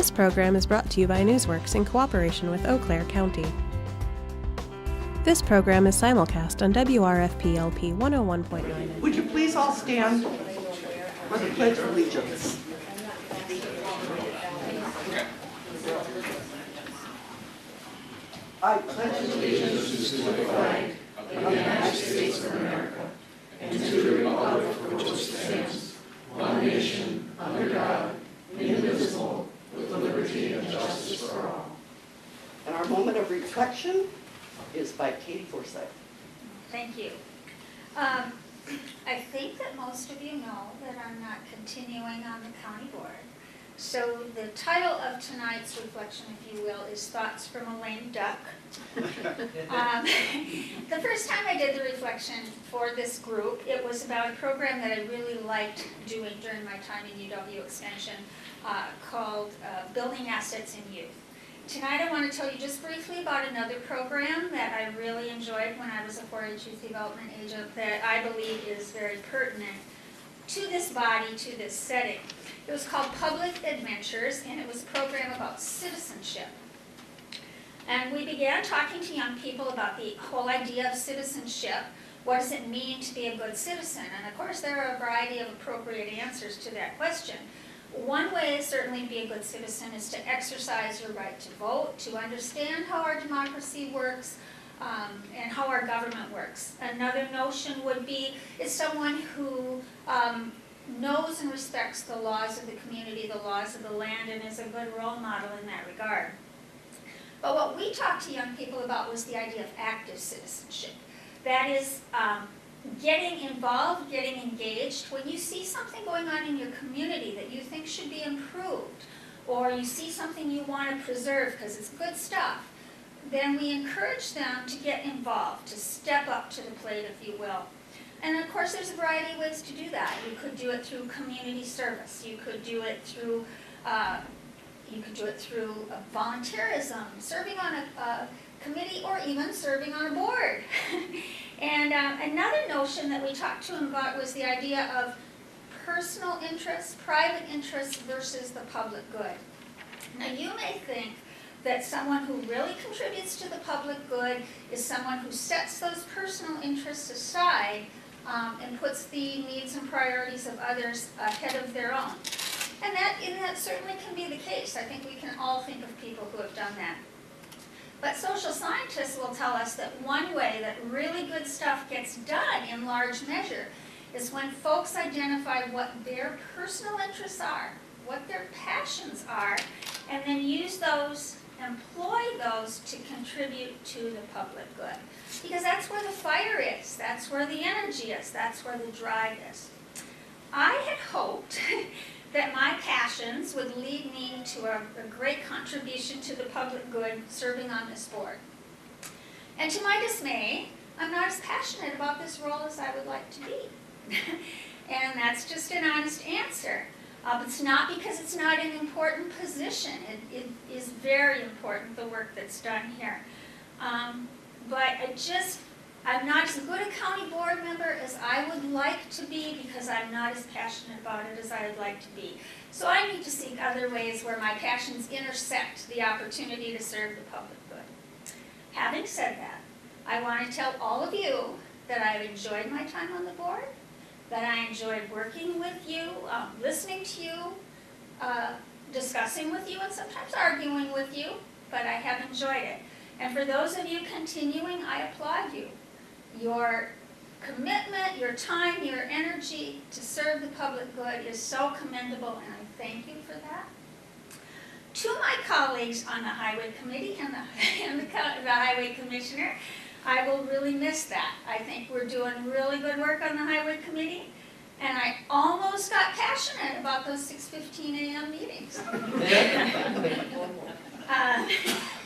This program is brought to you by Newsworks in cooperation with Eau Claire County. This program is simulcast on WRFP-LP 101.9. Would you please all stand for the Pledge of Allegiance? I pledge allegiance to the flag of the United States of America and to the republic for which it stands, one nation, under God, indivisible, with liberty and justice for all. And our moment of reflection is by Katie Forsyth. Thank you. I think that most of you know that I'm not continuing on the county board. So the title of tonight's reflection, if you will, is Thoughts from a Lame Duck. The first time I did the reflection for this group, it was about a program that I really liked doing during my time in UW Extension called Building Assets in Youth. Tonight I want to tell you just briefly about another program that I really enjoyed when I was a 4-H youth development agent that I believe is very pertinent to this body, to this setting. It was called Public Adventures, and it was a program about citizenship. And we began talking to young people about the whole idea of citizenship. What does it mean to be a good citizen? And of course there are a variety of appropriate answers to that question. One way certainly to be a good citizen is to exercise your right to vote, to understand how our democracy works, and how our government works. Another notion would be is someone who knows and respects the laws of the community, the laws of the land, and is a good role model in that regard. But what we talked to young people about was the idea of active citizenship. That is getting involved, getting engaged. When you see something going on in your community that you think should be improved, or you see something you want to preserve because it's good stuff, then we encourage them to get involved, to step up to the plate, if you will. And of course there's a variety of ways to do that. You could do it through community service. You could do it through volunteerism, serving on a committee, or even serving on a board. And another notion that we talked to them about was the idea of personal interests, private interests versus the public good. Now you may think that someone who really contributes to the public good is someone who sets those personal interests aside and puts the needs and priorities of others ahead of their own. And that certainly can be the case. I think we can all think of people who have done that. But social scientists will tell us that one way that really good stuff gets done in large measure is when folks identify what their personal interests are, what their passions are, and then use those, employ those to contribute to the public good. Because that's where the fire is, that's where the energy is, that's where the drive is. I had hoped that my passions would lead me to a great contribution to the public good serving on this board. And to my dismay, I'm not as passionate about this role as I would like to be. And that's just an honest answer. It's not because it's not an important position. It is very important, the work that's done here. But I'm not as good a county board member as I would like to be because I'm not as passionate about it as I would like to be. So I need to seek other ways where my passions intersect the opportunity to serve the public good. Having said that, I want to tell all of you that I've enjoyed my time on the board, that I enjoyed working with you, listening to you, discussing with you, and sometimes arguing with you, but I have enjoyed it. And for those of you continuing, I applaud you. Your commitment, your time, your energy to serve the public good is so commendable, and I thank you for that. To my colleagues on the Highway Committee and the Highway Commissioner, I will really miss that. I think we're doing really good work on the Highway Committee, and I almost got passionate about those 6:15 a.m. meetings.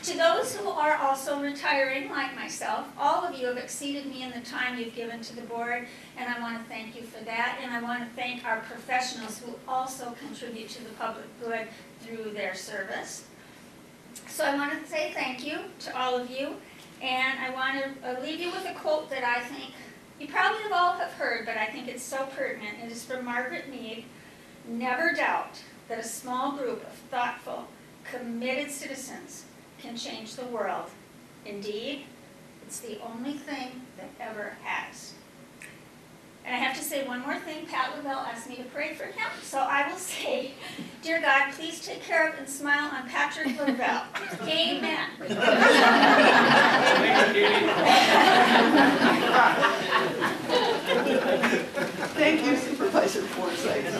To those who are also retiring, like myself, all of you have exceeded me in the time you've given to the board, and I want to thank you for that, and I want to thank our professionals who also contribute to the public good through their service. So I want to say thank you to all of you, and I want to leave you with a quote that I think you probably all have heard, but I think it's so pertinent. It is from Margaret Mead. Never doubt that a small group of thoughtful, committed citizens can change the world. Indeed, it's the only thing that ever has. And I have to say one more thing. Pat Lavelle asked me to pray for him, so I will say, dear God, please take care of and smile on Patrick Lavelle. Amen. Thank you, Supervisor Forsythe.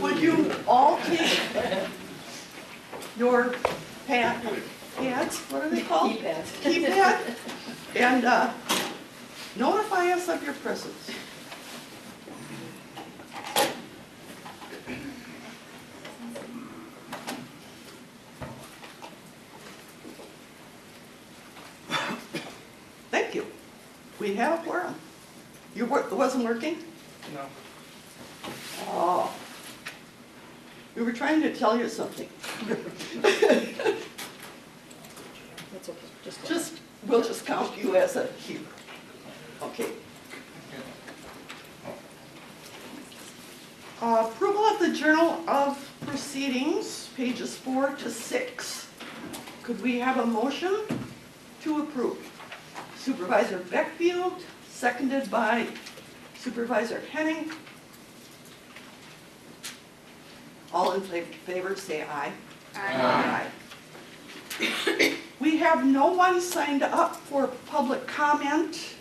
Would you all take your pads, what are they called? Keypad. And notify us of your presence. Thank you. We have a quorum. It wasn't working? No. Oh. We were trying to tell you something. That's okay, just go. We'll just count you as a here. Okay. Approval of the Journal of Proceedings, pages 4 to 6. Could we have a motion to approve? Supervisor Beckfield, seconded by Supervisor Henning. All in favor, say aye. Aye. We have no one signed up for public comment,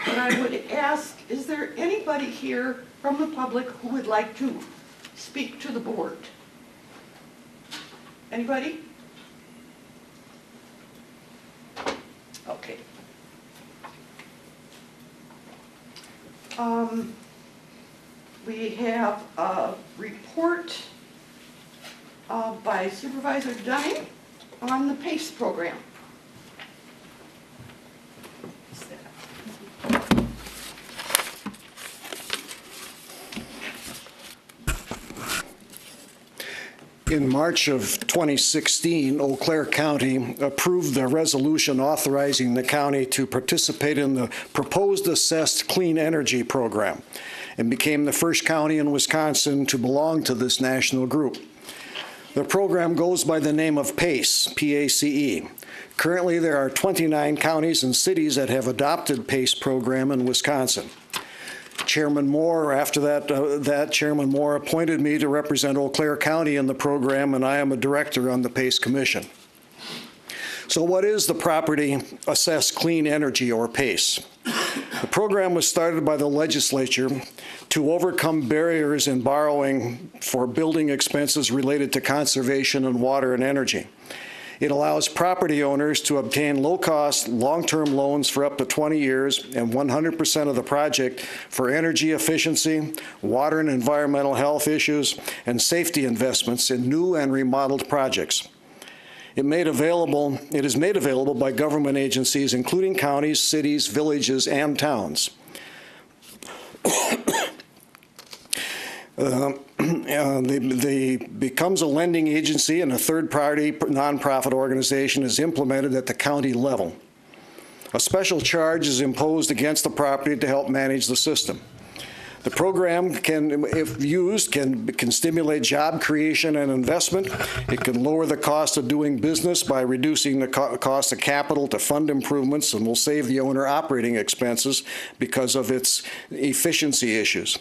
but I would ask, is there anybody here from the public who would like to speak to the board? Anybody? Okay. We have a report by Supervisor Dunning on the PACE program. In March of 2016, Eau Claire County approved the resolution authorizing the county to participate in the proposed assessed clean energy program and became the first county in Wisconsin to belong to this national group. The program goes by the name of PACE, P-A-C-E. Currently, there are 29 counties and cities that have adopted PACE program in Wisconsin. Chairman Moore, after that, Chairman Moore appointed me to represent Eau Claire County in the program, and I am a director on the PACE Commission. So what is the Property Assessed Clean Energy, or PACE? The program was started by the legislature to overcome barriers in borrowing for building expenses related to conservation and water and energy. It allows property owners to obtain low-cost, long-term loans for up to 20 years and 100% of the project for energy efficiency, water and environmental health issues, and safety investments in new and remodeled projects. It is made available by government agencies, including counties, cities, villages, and towns. They becomes a lending agency, and a third-party nonprofit organization is implemented at the county level. A special charge is imposed against the property to help manage the system. The program can, if used, can stimulate job creation and investment. It can lower the cost of doing business by reducing the cost of capital to fund improvements, and will save the owner operating expenses because of its efficiency issues.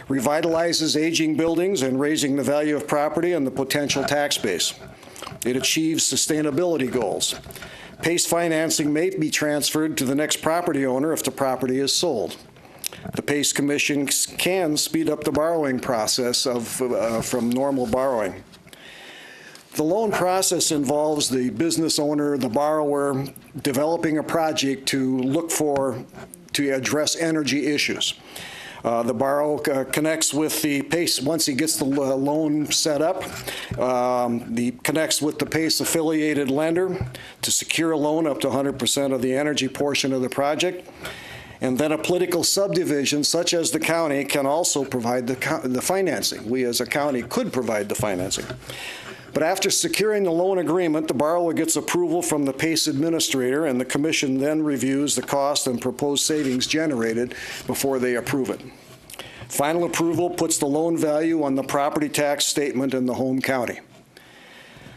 Revitalizes aging buildings and raising the value of property and the potential tax base. It achieves sustainability goals. PACE financing may be transferred to the next property owner if the property is sold. The PACE Commission can speed up the borrowing process from normal borrowing. The loan process involves the business owner, the borrower, developing a project to address energy issues. The borrower connects with the PACE, once he gets the loan set up, he connects with the PACE affiliated lender to secure a loan up to 100% of the energy portion of the project. And then a political subdivision, such as the county, can also provide the financing. We as a county could provide the financing. But after securing the loan agreement, the borrower gets approval from the PACE administrator, and the commission then reviews the cost and proposed savings generated before they approve it. Final approval puts the loan value on the property tax statement in the home county.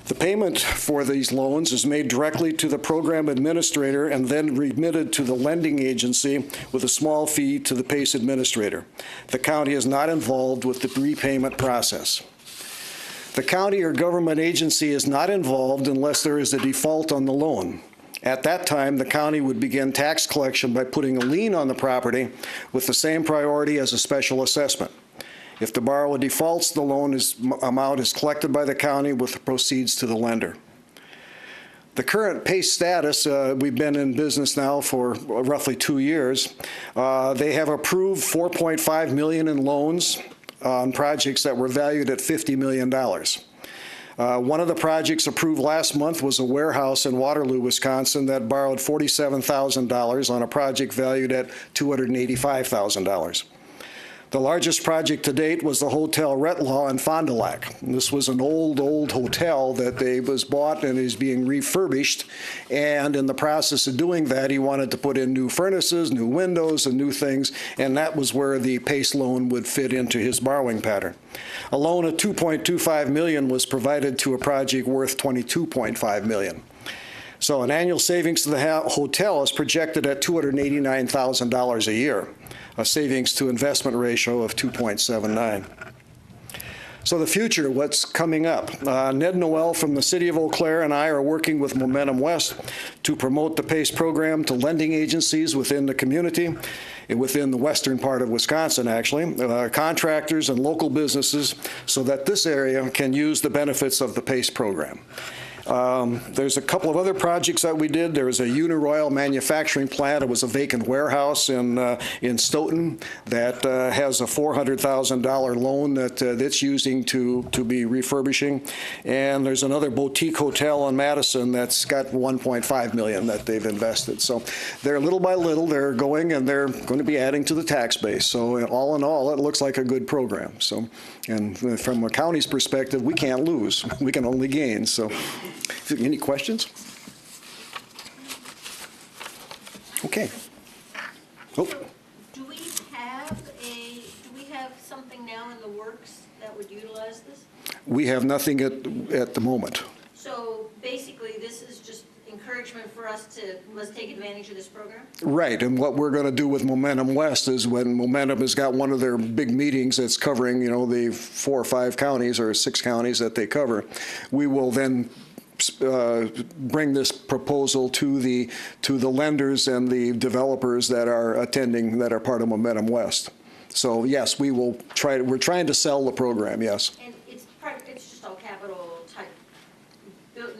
The payment for these loans is made directly to the program administrator and then remitted to the lending agency with a small fee to the PACE administrator. The county is not involved with the repayment process. The county or government agency is not involved unless there is a default on the loan. At that time, the county would begin tax collection by putting a lien on the property with the same priority as a special assessment. If the borrower defaults, the loan amount is collected by the county with the proceeds to the lender. The current PACE status, we've been in business now for roughly 2 years. They have approved $4.5 million in loans on projects that were valued at $50 million. One of the projects approved last month was a warehouse in Waterloo, Wisconsin that borrowed $47,000 on a project valued at $285,000. The largest project to date was the Hotel Retlaw in Fond du Lac. This was an old hotel that was bought and is being refurbished. And in the process of doing that, he wanted to put in new furnaces, new windows, and new things. And that was where the PACE loan would fit into his borrowing pattern. A loan of $2.25 million was provided to a project worth $22.5 million. So an annual savings to the hotel is projected at $289,000 a year, a savings to investment ratio of 2.79. So the future, what's coming up? Ned Noel from the City of Eau Claire and I are working with Momentum West to promote the PACE program to lending agencies within the community, within the western part of Wisconsin, actually, contractors and local businesses, so that this area can use the benefits of the PACE program. There's a couple of other projects that we did. There was a Uniroyal manufacturing plant. It was a vacant warehouse in Stoughton that has a $400,000 loan that it's using to be refurbishing. And there's another boutique hotel in Madison that's got $1.5 million that they've invested. So they're little by little, they're going and they're going to be adding to the tax base. So all in all, it looks like a good program. So, and from a county's perspective, we can't lose. We can only gain. So. Any questions? Okay. Oh. Do we have something now in the works that would utilize this? We have nothing at the moment. So basically, this is just encouragement for us to, let's take advantage of this program? Right, and what we're going to do with Momentum West is when Momentum has got one of their big meetings that's covering, the 4 or 5 counties or 6 counties that they cover, we will then bring this proposal to the lenders and the developers that are attending, that are part of Momentum West. So yes, we will try. We're trying to sell the program. Yes. And it's just all capital type,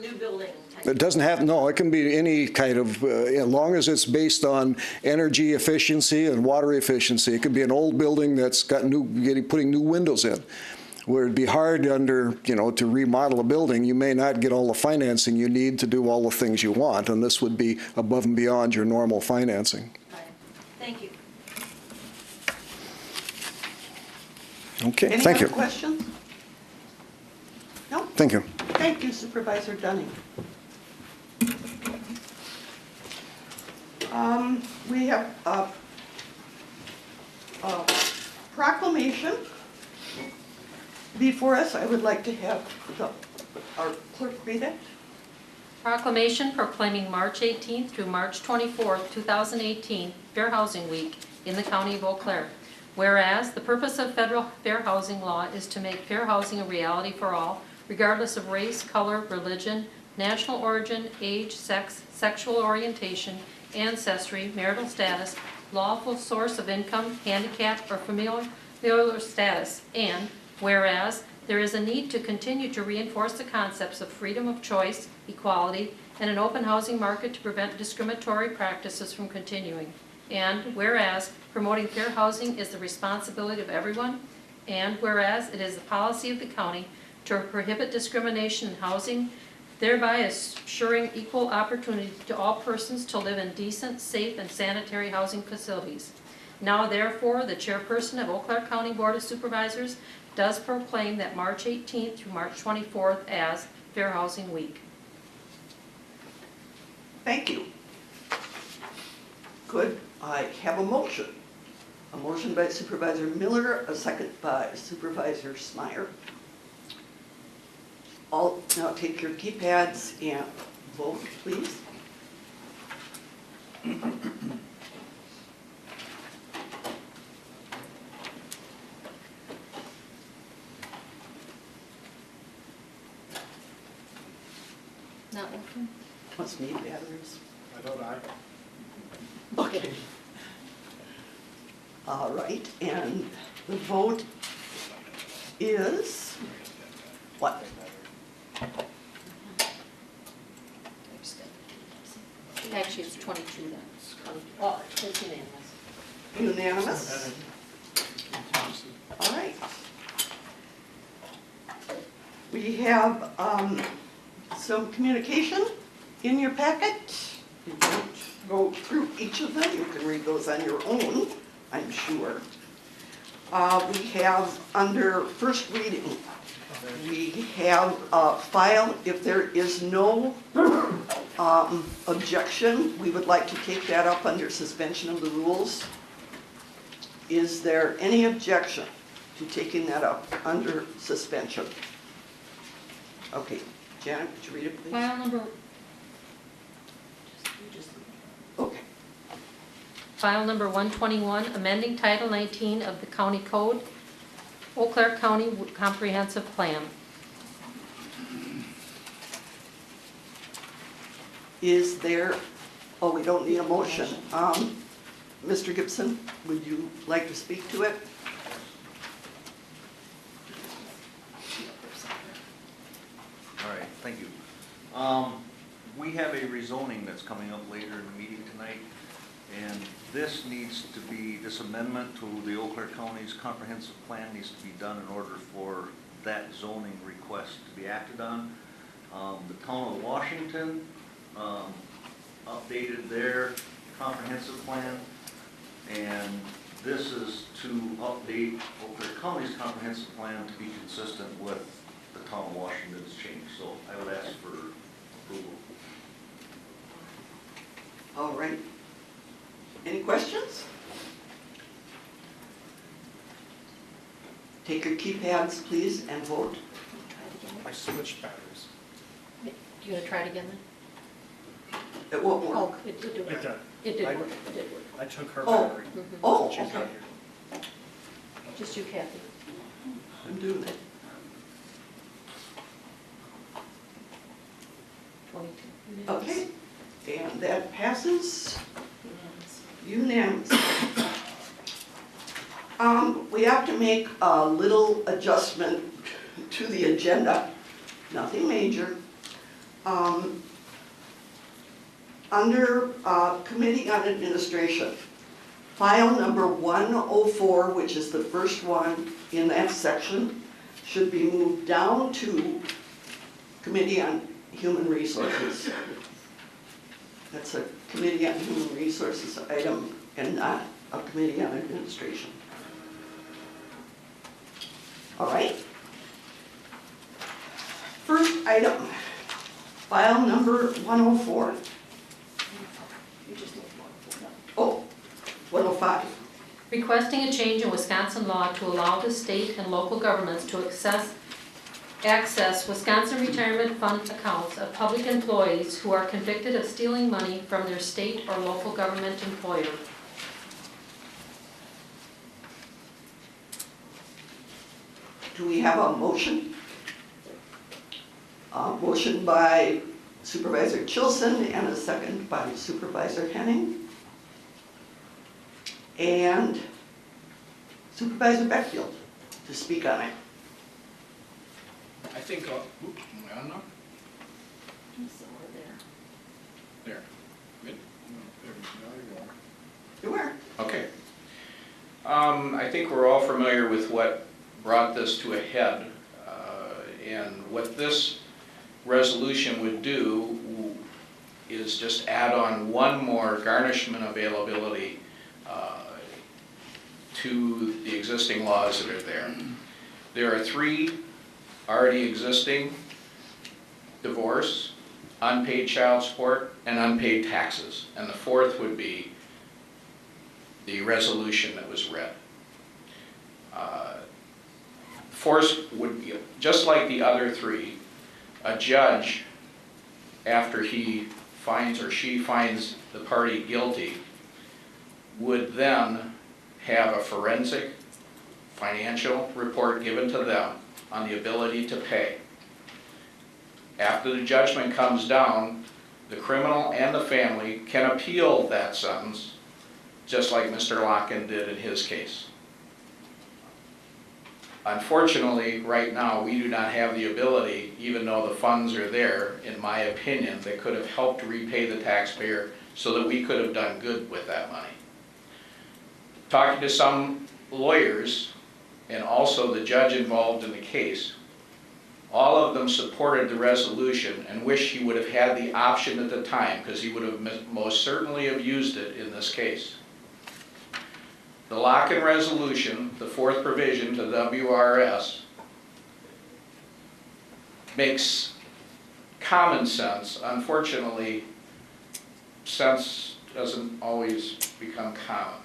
new building type. It doesn't have, no, it can be any kind of, as long as it's based on energy efficiency and water efficiency. It could be an old building that's got putting new windows in. Where it'd be hard to remodel a building, you may not get all the financing you need to do all the things you want, and this would be above and beyond your normal financing. Right. Thank you. Okay, thank you. Any other questions? No? Thank you. Thank you, Supervisor Dunning. We have a proclamation before us. I would like to have our clerk read it. Proclamation proclaiming March 18th through March 24th, 2018, Fair Housing Week in the County of Eau Claire. Whereas the purpose of federal fair housing law is to make fair housing a reality for all, regardless of race, color, religion, national origin, age, sex, sexual orientation, ancestry, marital status, lawful source of income, handicap, or familial status, and whereas there is a need to continue to reinforce the concepts of freedom of choice, equality, and an open housing market to prevent discriminatory practices from continuing. And whereas promoting fair housing is the responsibility of everyone, and whereas it is the policy of the county to prohibit discrimination in housing, thereby assuring equal opportunity to all persons to live in decent, safe, and sanitary housing facilities. Now therefore, the chairperson of Eau Claire County Board of Supervisors does proclaim that March 18th through March 24th as Fair Housing Week. Thank you. Could I have a motion A motion by Supervisor Miller, a second by Supervisor Smyer. All, now take your keypads and vote, please. Not working? Must need batteries. I vote aye. Okay. All right, and the vote is what? Actually, it's 22 then. Oh, it's unanimous. Unanimous? All right. We have some communication in your packet. You won't go through each of them. You can read those on your own, I'm sure. We have under first reading, we have file, if there is no objection, we would like to take that up under suspension of the rules. Is there any objection to taking that up under suspension? Okay, Janet, would you read it, please? File number, Okay. file number 121, amending Title 19 of the County Code, Eau Claire County Comprehensive Plan. Is there, oh, we don't need a motion. Mr. Gibson, would you like to speak to it? All right, thank you. We have a rezoning that's coming up later in the meeting tonight, and this needs to be, this amendment to the Eau Claire County's comprehensive plan needs to be done in order for that zoning request to be acted on. The town of Washington updated their comprehensive plan, and this is to update Eau Claire County's comprehensive plan to be consistent with the town of Washington's change. So I would ask for approval. All right. Any questions? Take your keypads, please, and vote. I switched batteries. You gonna try it again then? It won't work. Oh, it did It work. did. It did I- work, it did work. I took her Oh. battery. Oh, She's not okay. here. Just you, Kathy. I'm doing it. 22. Okay, and that passes Unanimous. unanimously. We have to make a little adjustment to the agenda, nothing major. Under Committee on Administration, file number 104, which is the first one in that section, should be moved down to Committee on Human Resources. That's a Committee on Human Resources item and not a Committee on Administration. All right. First item, file number 104. You just need one. Oh, 105. Requesting a change in Wisconsin law to allow the state and local governments to access Wisconsin retirement fund accounts of public employees who are convicted of stealing money from their state or local government employer. Do we have a motion? Motion by Supervisor Chilson and a second by Supervisor Henning. And Supervisor Beckfield to speak on it. I think, am I on now? Somewhere there. There. Good? There you go. You are. Okay. I think we're all familiar with what brought this to a head. And what this resolution would do is just add on one more garnishment availability to the existing laws that are there. There are 3 already existing: divorce, unpaid child support, and unpaid taxes. And the 4th would be the resolution that was read. Force would be, just like the other three, a judge, after he finds or she finds the party guilty, would then have a forensic financial report given to them on the ability to pay. After the judgment comes down, the criminal and the family can appeal that sentence, just like Mr. Locken did in his case. Unfortunately, right now, we do not have the ability, even though the funds are there, in my opinion, that could have helped repay the taxpayer so that we could have done good with that money. Talking to some lawyers and also the judge involved in the case, all of them supported the resolution and wish he would have had the option at the time, because he would have most certainly have used it in this case. The Locken resolution, the fourth provision to WRS, makes common sense. Unfortunately, sense doesn't always become common.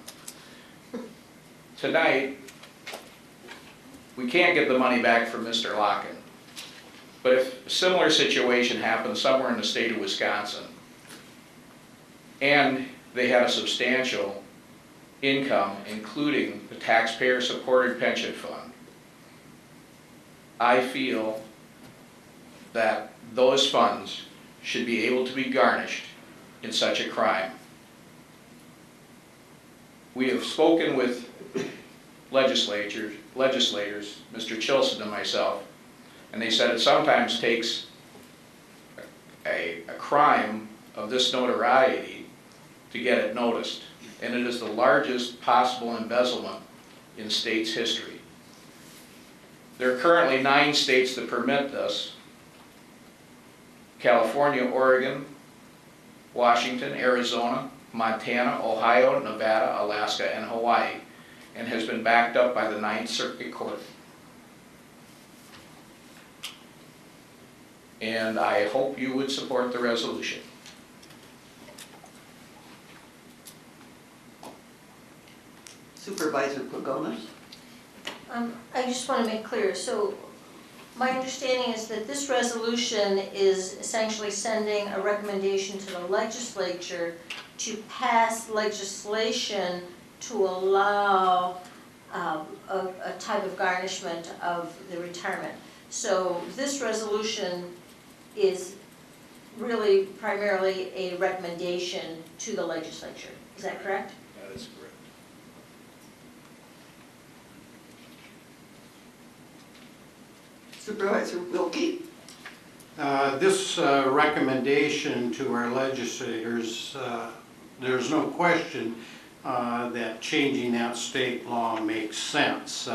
Tonight, we can't get the money back from Mr. Locken. But if a similar situation happens somewhere in the state of Wisconsin, and they had a substantial income, including the taxpayer-supported pension fund, I feel that those funds should be able to be garnished in such a crime. We have spoken with legislators, Mr. Chilson and myself, and they said it sometimes takes a crime of this notoriety to get it noticed. And it is the largest possible embezzlement in state's history. There are currently 9 states that permit this: California, Oregon, Washington, Arizona, Montana, Ohio, Nevada, Alaska, and Hawaii, and has been backed up by the 9th Circuit Court. And I hope you would support the resolution. Supervisor Pagonis? I just want to make clear, so my understanding is that this resolution is essentially sending a recommendation to the legislature to pass legislation to allow a type of garnishment of the retirement. So this resolution is really primarily a recommendation to the legislature. Is that correct? That is correct. Supervisor Wilkie? This recommendation to our legislators, there's no question that changing that state law makes sense.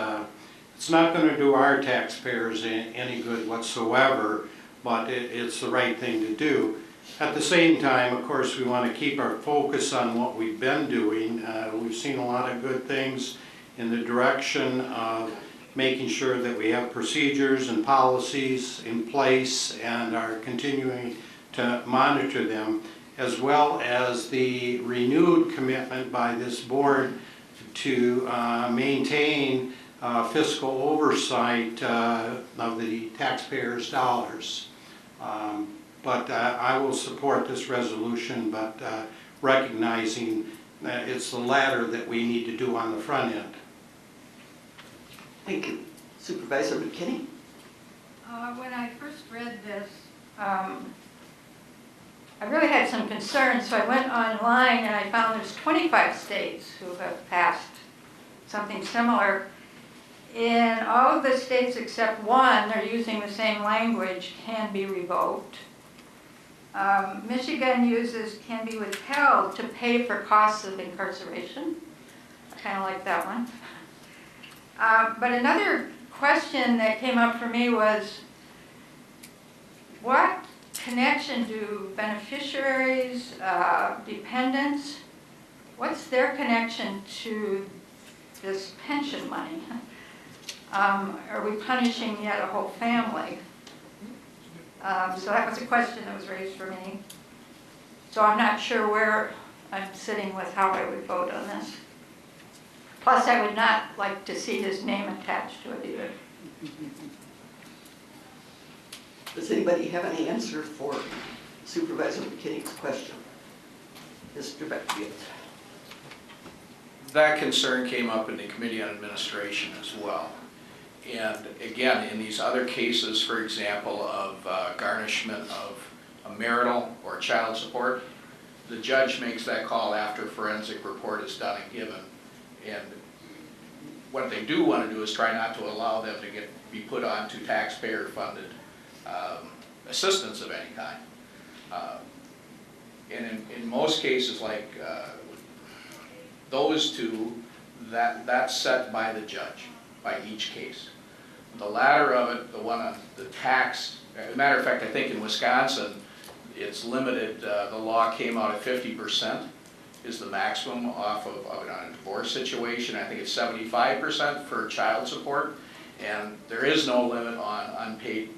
It's not going to do our taxpayers any good whatsoever, but it's the right thing to do. At the same time, of course, we want to keep our focus on what we've been doing. We've seen a lot of good things in the direction of making sure that we have procedures and policies in place and are continuing to monitor them, as well as the renewed commitment by this board to maintain fiscal oversight of the taxpayers' dollars. But I will support this resolution, but recognizing that it's the latter that we need to do on the front end. Thank you. Supervisor McKinney? When I first read this, I really had some concerns, so I went online and I found there's 25 states who have passed something similar. In all of the states except one, they're using the same language, can be revoked. Michigan uses can be withheld to pay for costs of incarceration. I kind of like that one. But another question that came up for me was, what connection do beneficiaries, dependents, what's their connection to this pension money? Are we punishing yet a whole family? So that was a question that was raised for me. So I'm not sure where I'm sitting with how I would vote on this. Plus, I would not like to see his name attached to it either. Does anybody have any answer for Supervisor McKinney's question? Mr. Beckfield. That concern came up in the Committee on Administration as well. And again, in these other cases, for example, of garnishment of a marital or child support, the judge makes that call after forensic report is done and given. And what they do want to do is try not to allow them to be put onto taxpayer-funded assistance of any kind. And in most cases, like those two, that's set by the judge, by each case. The latter of it, the one on the tax, as a matter of fact, I think in Wisconsin, it's limited, the law came out at 50% is the maximum off of a divorce situation. I think it's 75% for child support, and there is no limit on unpaid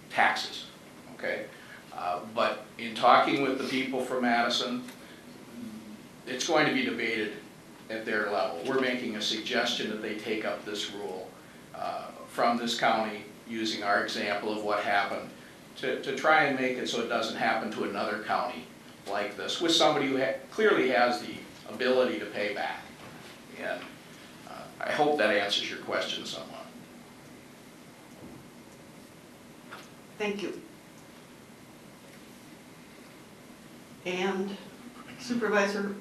taxes, okay? But in talking with the people from Madison, it's going to be debated at their level. We're making a suggestion that they take up this rule from this county, using our example of what happened, to try and make it so it doesn't happen to another county like this, with somebody who clearly has the ability to pay back. And I hope that answers your question somewhat. Thank you. And Supervisor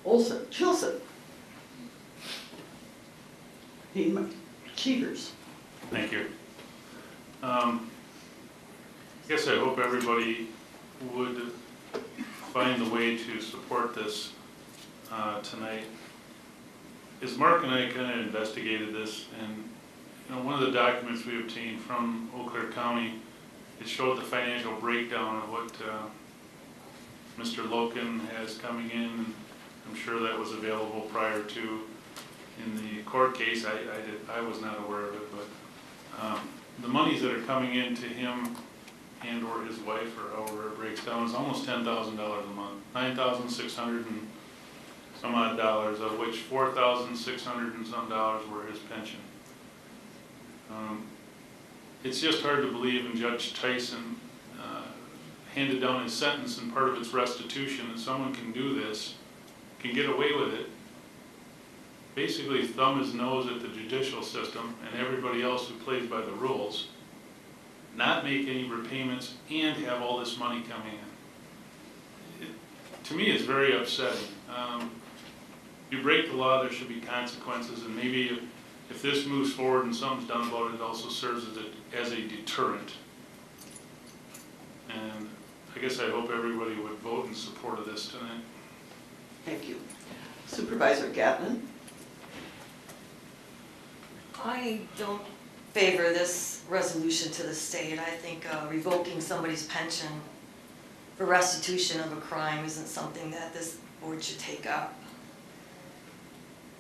Chilson. Cheaters. Thank you. I guess I hope everybody would find a way to support this tonight. As Mark and I kind of investigated this, and one of the documents we obtained from Eau Claire County, it showed the financial breakdown of what Mr. Loken has coming in. I'm sure that was available prior to in the court case. I was not aware of it, but the monies that are coming in to him and or his wife, or however it breaks down, is almost $10,000 a month, $9,600 and some odd dollars, of which $4,600 and some dollars were his pension. It's just hard to believe, and Judge Tyson handed down his sentence, and part of its restitution, that someone can do this, can get away with it, basically thumb his nose at the judicial system and everybody else who plays by the rules, not make any repayments, and have all this money coming in. To me, it's very upsetting. You break the law, there should be consequences, and maybe if this moves forward and something's done about it, it also serves as a deterrent. And I guess I hope everybody would vote in support of this tonight. Thank you. Supervisor Gatlin. I don't favor this resolution to the state. I think revoking somebody's pension for restitution of a crime isn't something that this board should take up.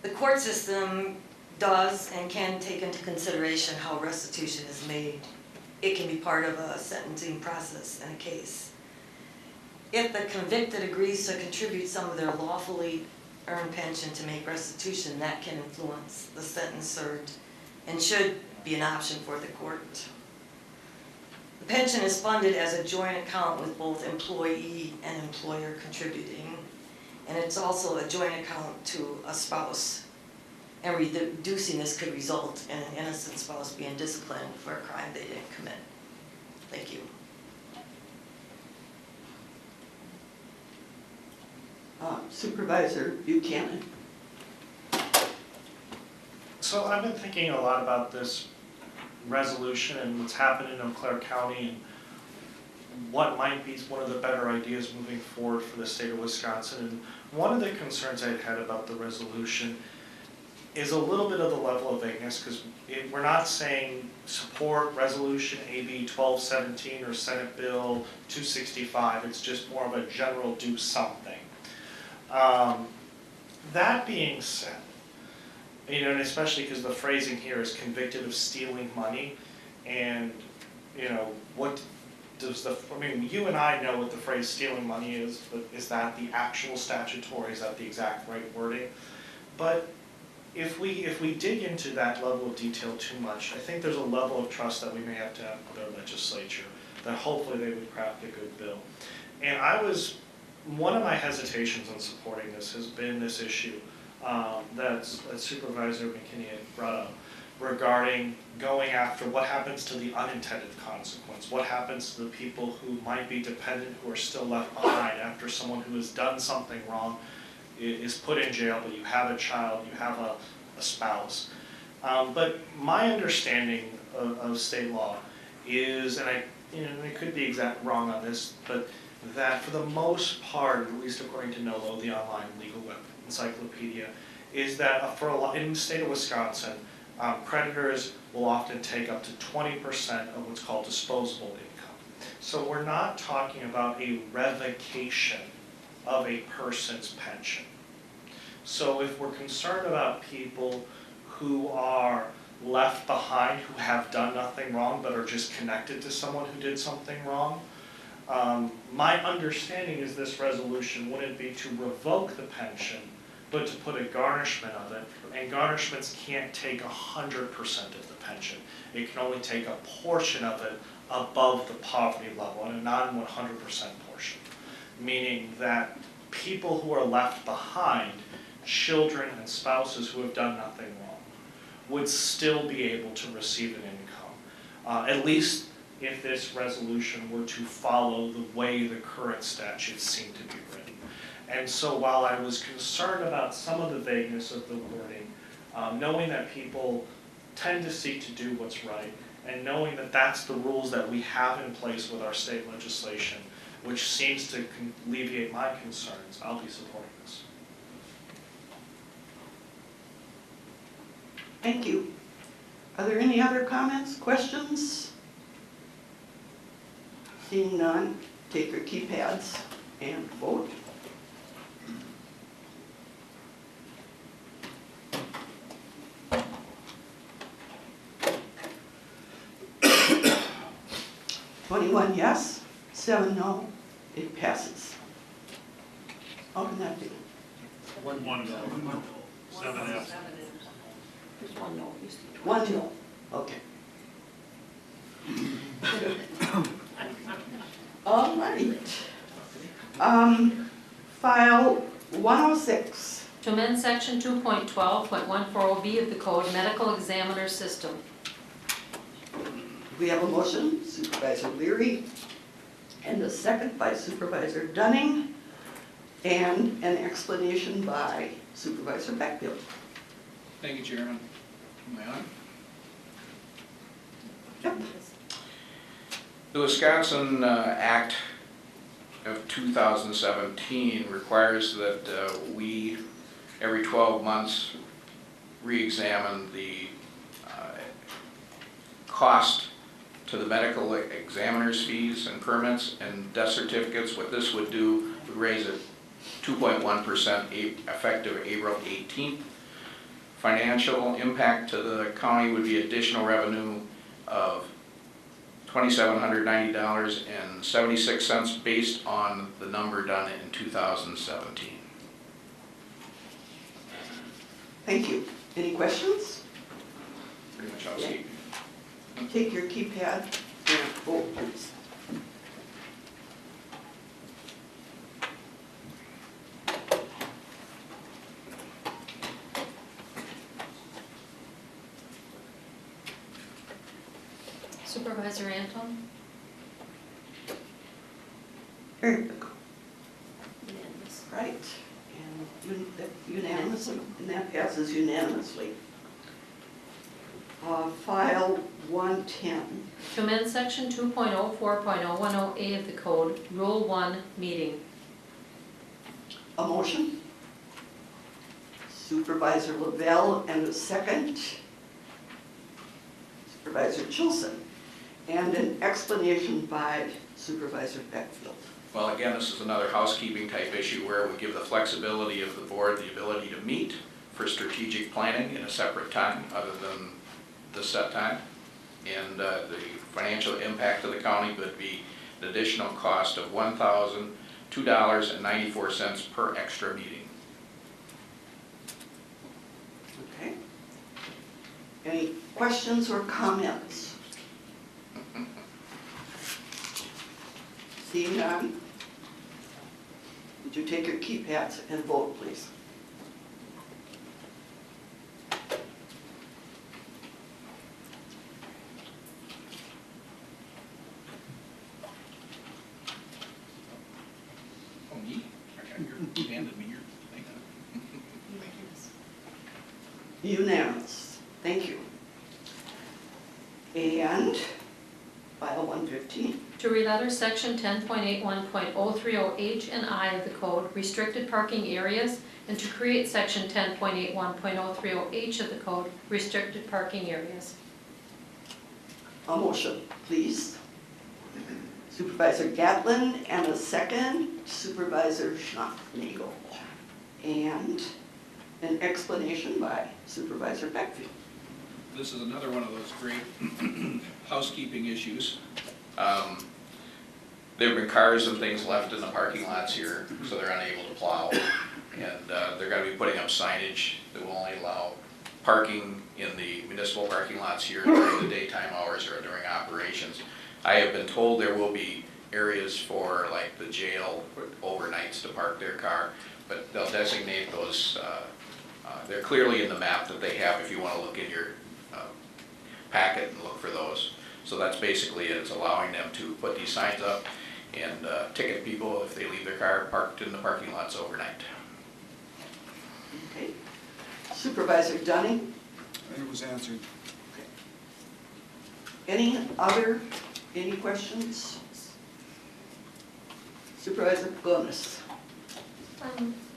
The court system does and can take into consideration how restitution is made. It can be part of a sentencing process in a case. If the convicted agrees to contribute some of their lawfully earned pension to make restitution, that can influence the sentence served and should be an option for the court. The pension is funded as a joint account with both employee and employer contributing, and it's also a joint account to a spouse. And reducing this could result in an innocent spouse being disciplined for a crime they didn't commit. Thank you. Supervisor Buchanan. So I've been thinking a lot about this resolution and what's happened in Eau Claire County and what might be one of the better ideas moving forward for the state of Wisconsin. And one of the concerns I'd had about the resolution is a little bit of the level of vagueness, because we're not saying support resolution AB 1217 or Senate Bill 265. It's just more of a general do something. That being said, and especially because the phrasing here is convicted of stealing money, and what I mean, you and I know what the phrase stealing money is, but is that the actual statutory, is that the exact right wording? But if we dig into that level of detail too much, I think there's a level of trust that we may have to have with our legislature, that hopefully they would craft a good bill. And one of my hesitations on supporting this has been this issue that Supervisor McKinney had brought up regarding going after what happens to the unintended consequence, what happens to the people who might be dependent, who are still left behind after someone who has done something wrong is put in jail, but you have a child, you have a spouse. But my understanding of state law is, and I could be wrong on this, but that for the most part, at least according to NOLO, the online legal web encyclopedia, is that in the state of Wisconsin, creditors will often take up to 20% of what's called disposable income. So we're not talking about a revocation of a person's pension. So if we're concerned about people who are left behind, who have done nothing wrong, but are just connected to someone who did something wrong, my understanding is this resolution wouldn't be to revoke the pension, but to put a garnishment of it, and garnishments can't take 100% of the pension. It can only take a portion of it above the poverty level, and a non-100% portion, meaning that people who are left behind, children and spouses who have done nothing wrong, would still be able to receive an income, at least if this resolution were to follow the way the current statutes seem to be written. And so while I was concerned about some of the vagueness of the wording, knowing that people tend to seek to do what's right, and knowing that that's the rules that we have in place with our state legislation, which seems to alleviate my concerns, I'll be supporting this. Thank you. Are there any other comments, questions? Seeing none, take your keypads and vote. "21 yes, 7 no, it passes." How can that be? One no. 7 yes. There's one no. 1 no, okay. All right. File 106. To amend section 2.12.140B of the code, medical examiner system. We have a motion, Supervisor Leary, and a second by Supervisor Dunning, and an explanation by Supervisor Beckfield. Thank you, Chairman. Am I on? Yep. The Wisconsin Act of 2017 requires that we, every 12 months, re-examine the cost to the medical examiner's fees and permits and death certificates. What this would do would raise it 2.1% effective April 18th. Financial impact to the county would be additional revenue of $2,790.76 based on the number done in 2017. Thank you. Any questions? Pretty much housekeeping. Take your keypad and vote, please. Supervisor Anton? There you go. Right, and unanimously, and that passes unanimously. File 110. To amend section 2.04.010A of the code, Rule 1, meeting. A motion. Supervisor Lavelle, and a second. Supervisor Chilson, and an explanation by Supervisor Beckfield. Well, again, this is another housekeeping type issue where we give the flexibility of the board the ability to meet for strategic planning in a separate time other than the set time. And the financial impact to the county would be an additional cost of $1,002.94 per extra meeting. Okay. Any questions or comments? Seeing none, would you take your keypads and vote, please? Oh, me? You handed me your thing. Unanimous. Thank you. And file 115. To re-letter Section 10.81.030H and I of the Code, restricted parking areas, and to create Section 10.81.030H of the Code, restricted parking areas. A motion, please. Supervisor Gatlin, and a second, Supervisor Schnappnagel. And an explanation by Supervisor Beckfield. This is another one of those great housekeeping issues. There have been cars and things left in the parking lots here, so they're unable to plow. And they're going to be putting up signage that will only allow parking in the municipal parking lots here during the daytime hours or during operations. I have been told there will be areas for like the jail overnights to park their car, but they'll designate those, they're clearly in the map that they have if you want to look in your packet and look for those. So that's basically it. It's allowing them to put these signs up and ticket people if they leave their car parked in the parking lots overnight. Okay. Supervisor Dunning, It was answered. any questions? Supervisor Gomez.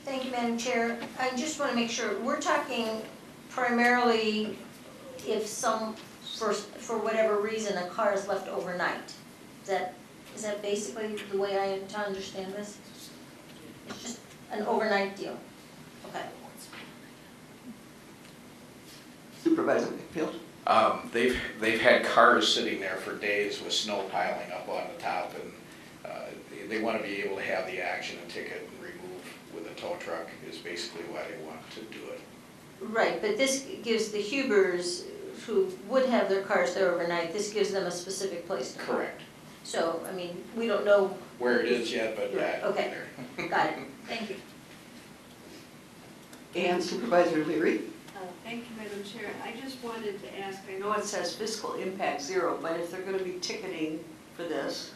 Thank you, Madam Chair. I just want to make sure, we're talking primarily if for whatever reason, a car is left overnight. Is that basically the way I am to understand this? It's just an overnight deal? Okay. Supervisor Beckfield. They've had cars sitting there for days with snow piling up on the top, and they want to be able to have the action and ticket and remove with a tow truck is basically why they want to do it. Right, but this gives the Hubers who would have their cars there overnight, this gives them a specific place to park. Correct. So, I mean, we don't know. Where it is yet, but yeah. Okay, got it. Thank you. And Supervisor Leary. Thank you, Madam Chair. I just wanted to ask, I know it says fiscal impact zero, but if they're going to be ticketing for this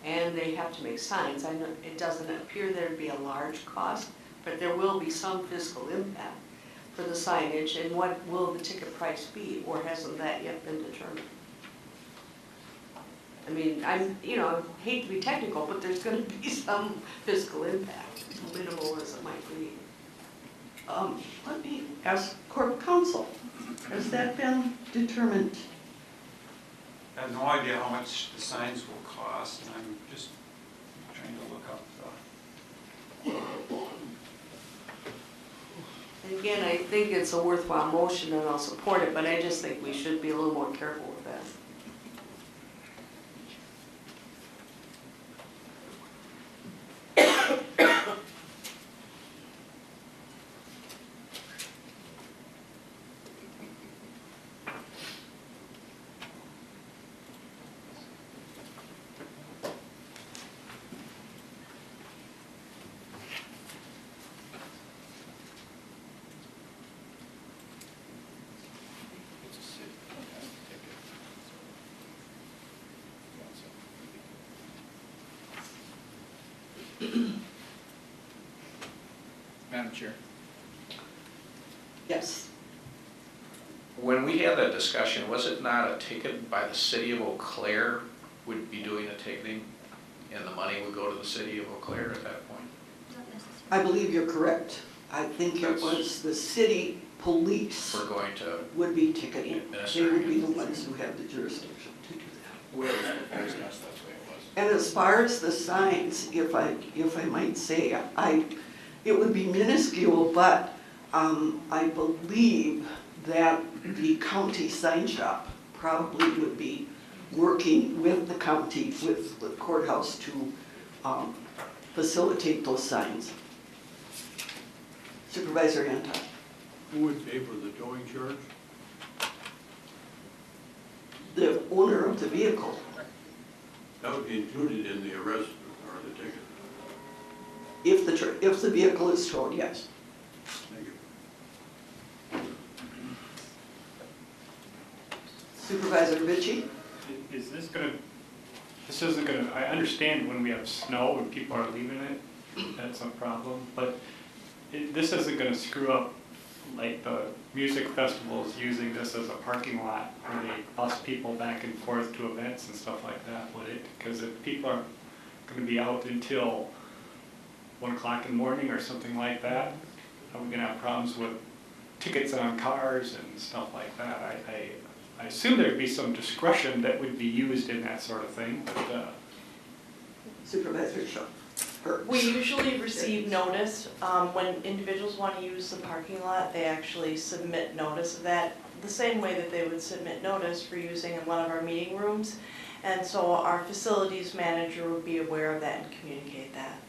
and they have to make signs, I know it doesn't appear there'd be a large cost, but there will be some fiscal impact for the signage. And what will the ticket price be, or hasn't that yet been determined? I mean, I hate to be technical, but there's going to be some fiscal impact, minimal as it might be. Let me ask Corp Counsel, has that been determined? I have no idea how much the signs will cost, and I'm just trying to look up And again, I think it's a worthwhile motion and I'll support it, but I just think we should be a little more careful with that. Madam Chair. Yes. When we had that discussion, was it not a ticket by the city of Eau Claire would be doing the ticketing and the money would go to the city of Eau Claire at that point? I believe you're correct. I think it was the city police We're going to would be ticketing. They administer. would be the ones who have the jurisdiction to do that. Where it was proposed, that's the way it was. And as far as the signs, if I might say, it would be minuscule, but I believe that the county sign shop probably would be working with the county, with the courthouse to facilitate those signs. Supervisor Anton. Who would pay for the towing charge? The owner of the vehicle. That would be included in the arrest or the ticket. If the vehicle is towed, yes. Thank you. Supervisor Ritchie? Is this gonna, this isn't gonna, I understand when we have snow and people are leaving it, that's a problem, but this isn't gonna screw up like the music festivals using this as a parking lot where they bus people back and forth to events and stuff like that, would it? Because if people are gonna be out until 1 o'clock in the morning or something like that, are we gonna have problems with tickets on cars and stuff like that? I assume there'd be some discretion that would be used in that sort of thing, but Supervisor Shaw. We usually receive notice, when individuals want to use the parking lot, they actually submit notice of that, the same way that they would submit notice for using one of our meeting rooms. And so our facilities manager would be aware of that and communicate that.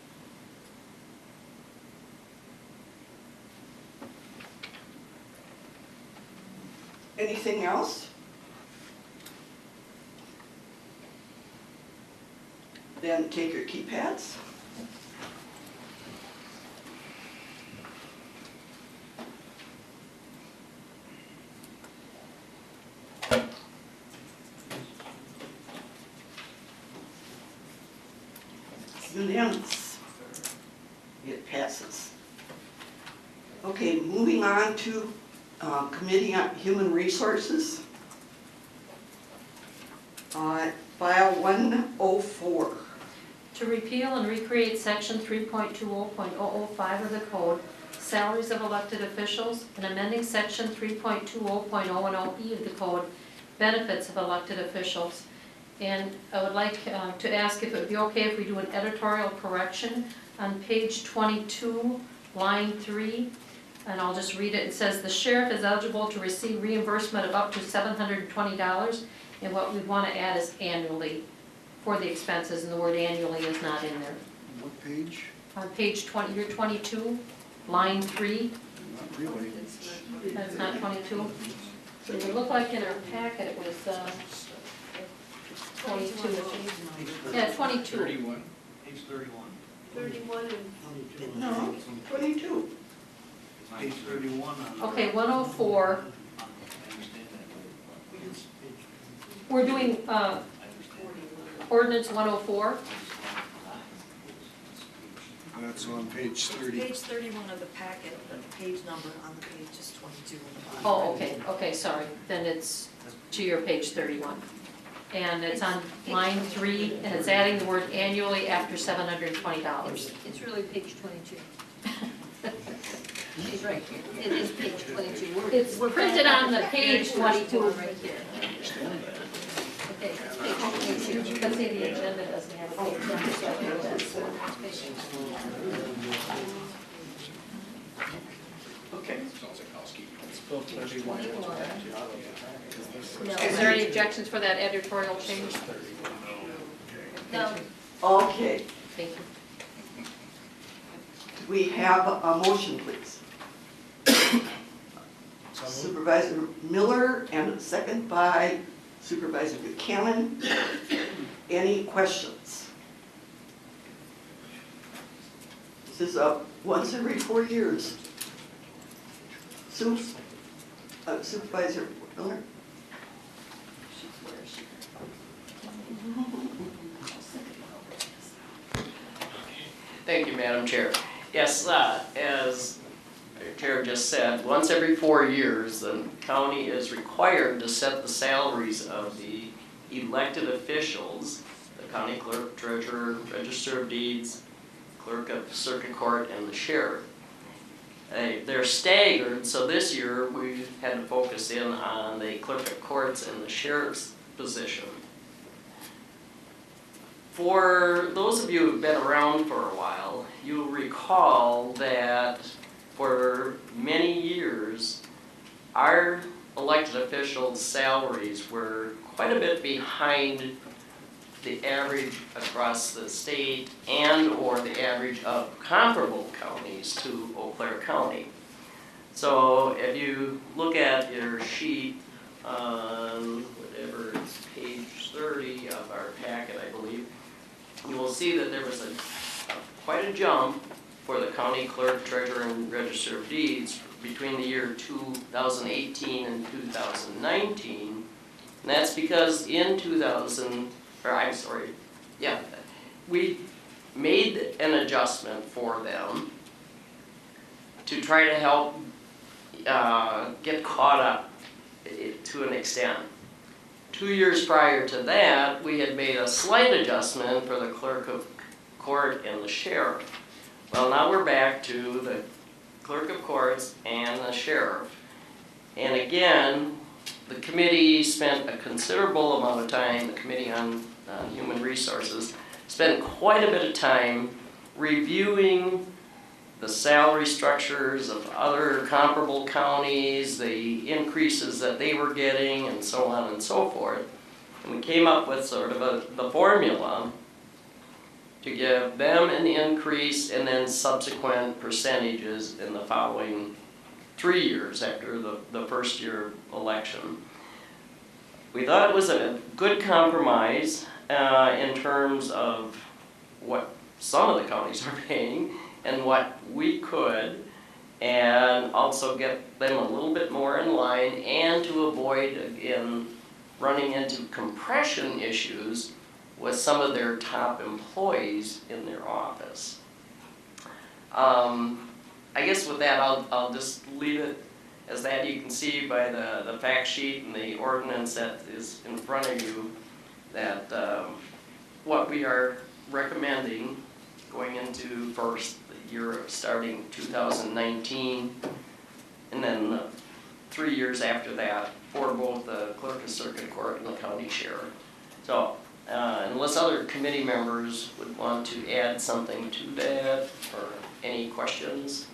Anything else? Then take your keypads. Unanimous. It passes. Okay, moving on to Committee on Human Resources. File 104. To repeal and recreate section 3.20.005 of the code, salaries of elected officials, and amending section 3.20.010E of the code, benefits of elected officials. And I would like to ask if it would be okay if we do an editorial correction on page 22, line 3. And I'll just read it. It says, the sheriff is eligible to receive reimbursement of up to $720. And what we want to add is annually for the expenses, and the word annually is not in there. What page? On page 20, you're 22, line 3. Not really. That's not 22. It would look like in our packet it was 22. Yeah, 22. 31. Page 31. 31 and... No, 22. Page 31 on. Okay, 104. We're doing ordinance 104. That's on page 30. Page 31 of the packet, but the page number on the page is 22 on the bottom. Oh, okay, sorry. Then it's to your page 31. And it's on line 3, and it's adding the word annually after $720. It's really page 22. She's right here. It is page 22. It's printed on the page 22. Right here. Okay, it's page 22. But see, the agenda doesn't have a page number, so I think that's Okay. Is there any objections for that editorial change? No. Okay, Thank you. we have a motion, please. Supervisor Miller and a second by Supervisor Buchanan. Any questions? This is up once every 4 years. Supervisor Miller? Thank you, Madam Chair. Yes, as the Chair just said, once every 4 years, the county is required to set the salaries of the elected officials, the county clerk, treasurer, register of deeds, clerk of circuit court, and the sheriff. They're staggered, so this year we had to focus in on the clerk of courts and the sheriff's position. For those of you who've been around for a while, you'll recall that for many years, our elected officials' salaries were quite a bit behind the average across the state and/or the average of comparable counties to Eau Claire County. So if you look at your sheet on whatever it's page 30 of our packet, I believe, you will see that there was quite a jump for the county clerk, treasurer, and register of deeds between the year 2018 and 2019. And that's because in we made an adjustment for them to try to help get caught up to an extent. 2 years prior to that, we had made a slight adjustment for the clerk of court and the sheriff. Well, now we're back to the clerk of courts and the sheriff. And again, the committee spent a considerable amount of time, the Committee on Human Resources, spent quite a bit of time reviewing the salary structures of other comparable counties, the increases that they were getting, and so on and so forth. And we came up with sort of the formula to give them an increase and then subsequent percentages in the following 3 years after the first year election. We thought it was a good compromise in terms of what some of the counties are paying and what we could, and also get them a little bit more in line, and to avoid, again, running into compression issues with some of their top employees in their office. I guess with that, I'll just leave it as that. You can see by the fact sheet and the ordinance that is in front of you that what we are recommending going into first the year starting 2019, and then 3 years after that for both the clerk of circuit court and the county sheriff. So unless other committee members would want to add something to that or any questions?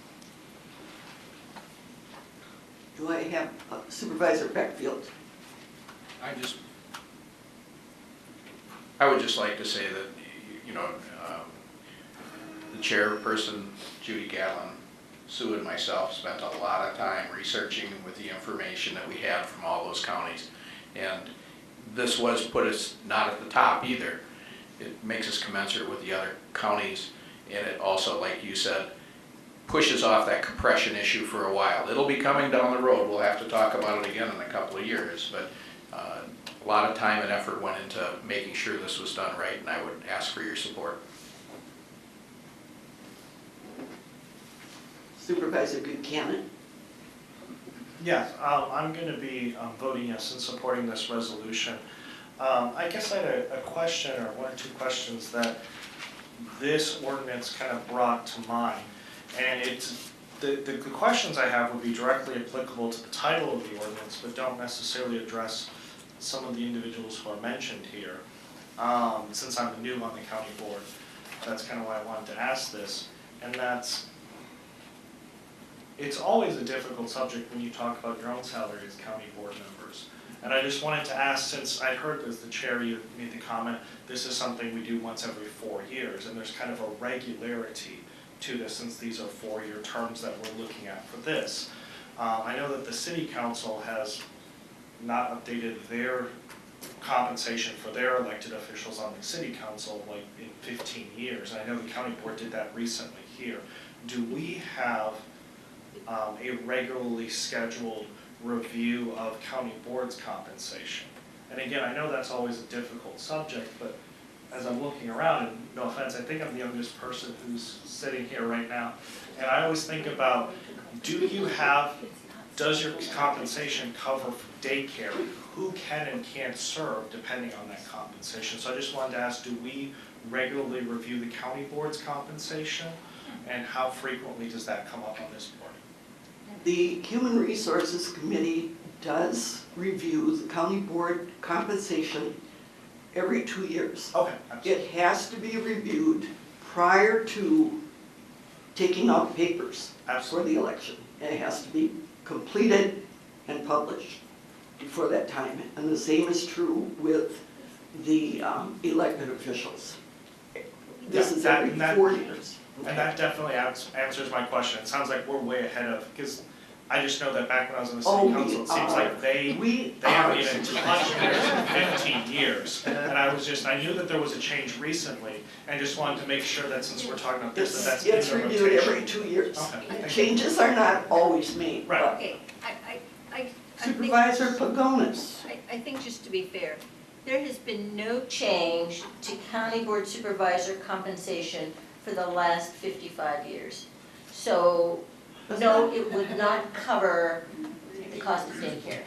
Do I have Supervisor Beckfield? I would just like to say that, the chairperson, Judy Gatlin, Sue and myself spent a lot of time researching with the information that we had from all those counties. And this was put us not at the top either. It makes us commensurate with the other counties, and it also, like you said, pushes off that compression issue for a while. It'll be coming down the road. We'll have to talk about it again in a couple of years, but a lot of time and effort went into making sure this was done right, and I would ask for your support. Supervisor Buchanan? Yes, I'm going to be voting yes and supporting this resolution. I guess I had a question, or one or two questions that this ordinance kind of brought to mind. And it's the questions I have would be directly applicable to the title of the ordinance, but don't necessarily address some of the individuals who are mentioned here. Since I'm new on the county board, that's kind of why I wanted to ask this. And that's, it's always a difficult subject when you talk about your own salary as county board members. And I just wanted to ask, since I heard as the chair, you made the comment, this is something we do once every 4 years, and there's kind of a regularity to this since these are 4-year terms that we're looking at for this. I know that the city council has not updated their compensation for their elected officials on the city council like in 15 years. And I know the county board did that recently here. Do we have a regularly scheduled review of county board's compensation? And again, I know that's always a difficult subject, but as I'm looking around, and no offense, I think I'm the youngest person who's sitting here right now, and I always think about, does your compensation cover for daycare? Who can and can't serve depending on that compensation? So I just wanted to ask, do we regularly review the county board's compensation? And how frequently does that come up on this board? The Human Resources Committee does review the county board compensation every 2 years. Okay. It has to be reviewed prior to taking out papers for the election. And it has to be completed and published. before that time. And the same is true with the elected officials. This is every 4 years. And that definitely answers my question. It sounds like we're way ahead of, because I just know that back when I was in the city council, it seems like they haven't even touched it in 15 years. And I knew that there was a change recently, and just wanted to make sure that since we're talking about this, that that's It's in the reviewed rotation. every 2 years. Okay, thank you. Changes are not always made. Right. but Okay, I Supervisor Pagonis. I think just to be fair, there has been no change to county board supervisor compensation for the last 55 years. So, no, it would not cover the cost of daycare.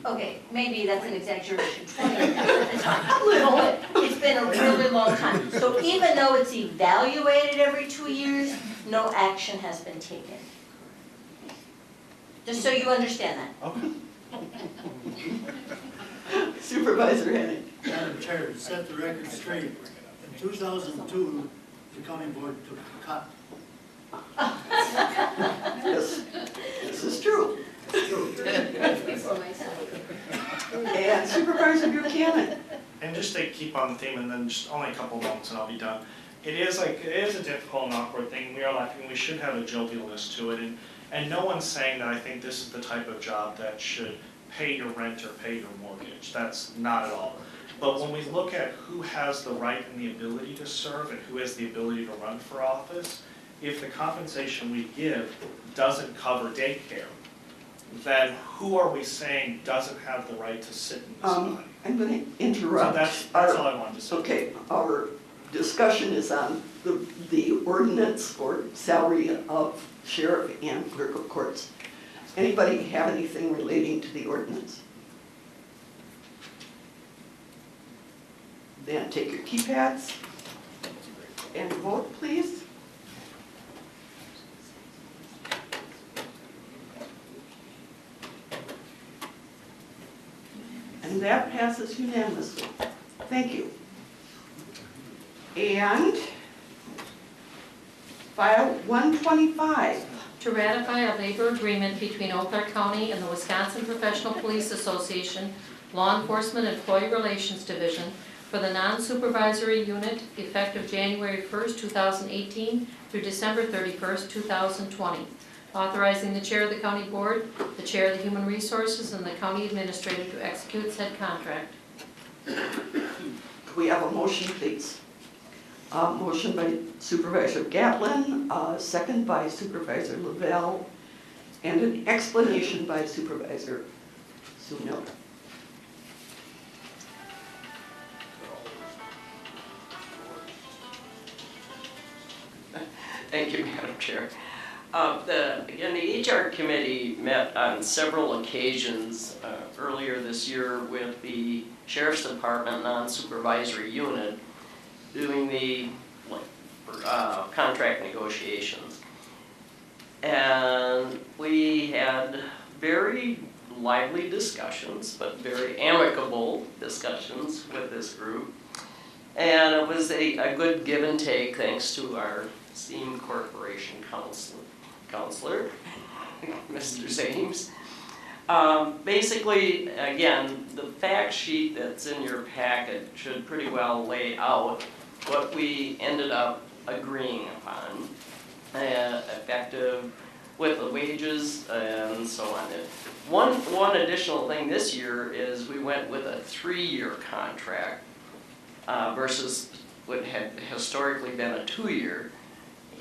Okay, maybe that's an exaggeration, 20 years, it's a little, it's been a really long time. So even though it's evaluated every 2 years, no action has been taken. Just so you understand that. Okay. Supervisor Henning. Madam Chair, to set the record straight, in 2002, the county board took a cut. Yes, this is true. And Supervisor Buchanan. And just to keep on the theme, and then just only a couple moments and I'll be done. It is a difficult and awkward thing. We are laughing, we should have a jovialness to it, and no one's saying that I think this is the type of job that should pay your rent or pay your mortgage. That's not at all. But when we look at who has the right and the ability to serve and who has the ability to run for office, if the compensation we give doesn't cover daycare, then who are we saying doesn't have the right to sit in this body? I'm going to interrupt. So that's all I wanted to say. Okay, our discussion is on the ordinance for salary of sheriff and clerk of courts. Anybody have anything relating to the ordinance? Then take your keypads and vote, please. And that passes unanimously. Thank you. And file 125. To ratify a labor agreement between Eau Claire County and the Wisconsin Professional Police Association Law Enforcement Employee Relations Division for the non-supervisory unit effective January 1st, 2018 through December 31st, 2020. Authorizing the chair of the county board, the chair of the human resources, and the county administrator to execute said contract. Could we have a motion, please? Motion by Supervisor Gatlin, second by Supervisor Lavelle, and an explanation by Supervisor Sunil. Thank you, Madam Chair. Again, the HR committee met on several occasions earlier this year with the Sheriff's Department non-supervisory unit doing the contract negotiations. And we had very lively discussions, but very amicable discussions with this group. And it was a good give and take thanks to our esteemed corporation counselor, Mr. Zames. Basically, again, the fact sheet that's in your packet should pretty well lay out what we ended up agreeing upon, effective with the wages and so on. One additional thing this year is we went with a 3-year contract versus what had historically been a 2-year.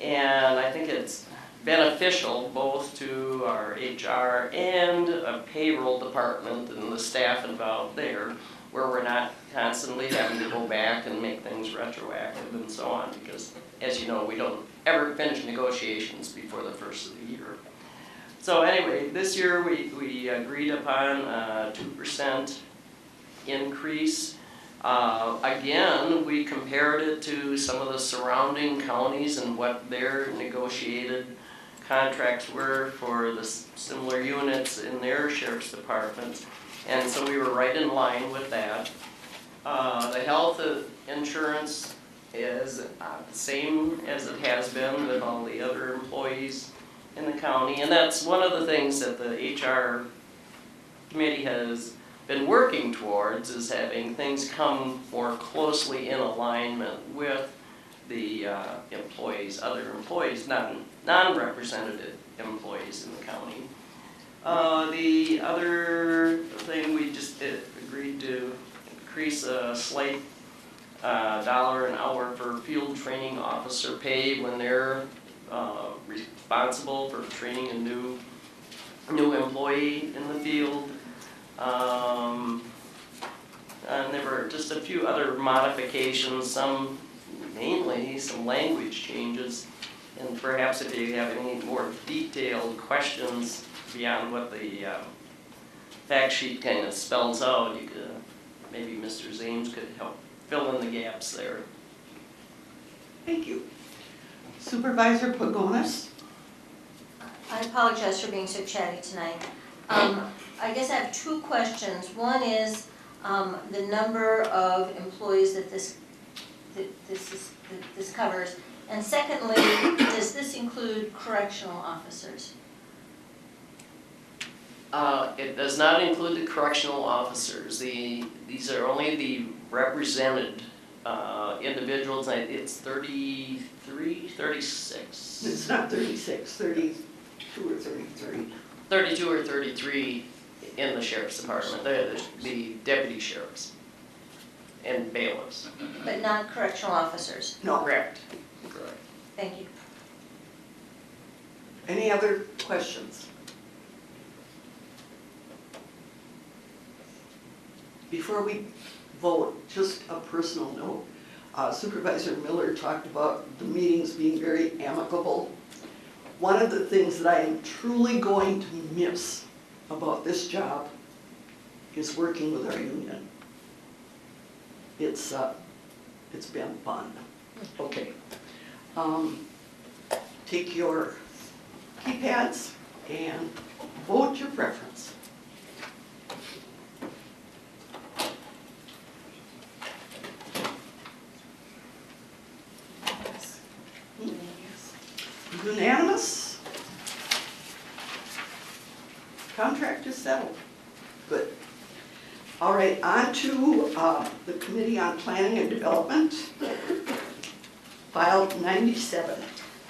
And I think it's beneficial both to our HR and a payroll department and the staff involved there, where we're not constantly having to go back and make things retroactive and so on, because as you know, we don't ever finish negotiations before the first of the year. So anyway, this year we agreed upon a 2% increase. Again, we compared it to some of the surrounding counties and what their negotiated contracts were for the similar units in their sheriff's departments. And so we were right in line with that. The health insurance is the same as it has been with all the other employees in the county. And that's one of the things that the HR committee has been working towards is having things come more closely in alignment with the employees, other employees, non-represented employees in the county. The other thing, we just agreed to increase a slight $1 an hour for field training officer pay when they're responsible for training a new employee in the field. And there were just a few other modifications, mainly some language changes. And perhaps if you have any more detailed questions beyond what the fact sheet kind of spells out, you could, maybe Mr. Zames could help fill in the gaps there. Thank you. Supervisor Pagonis? I apologize for being so chatty tonight. I guess I have two questions. One is the number of employees that this covers. And secondly, does this include correctional officers? It does not include the correctional officers. These are only the represented individuals. It's 33, 36. It's not 36, 32 or 33. 32 or 33 in the sheriff's department. They're the deputy sheriffs and bailiffs. But not correctional officers? No. Correct. Thank you. Any other questions? Before we vote, just a personal note. Supervisor Miller talked about the meetings being very amicable. One of the things that I am truly going to miss about this job is working with our union. It's been fun. Okay. Take your keypads and vote your preference. Unanimous? Contract is settled. Good. All right, on to the Committee on Planning and Development, file 97.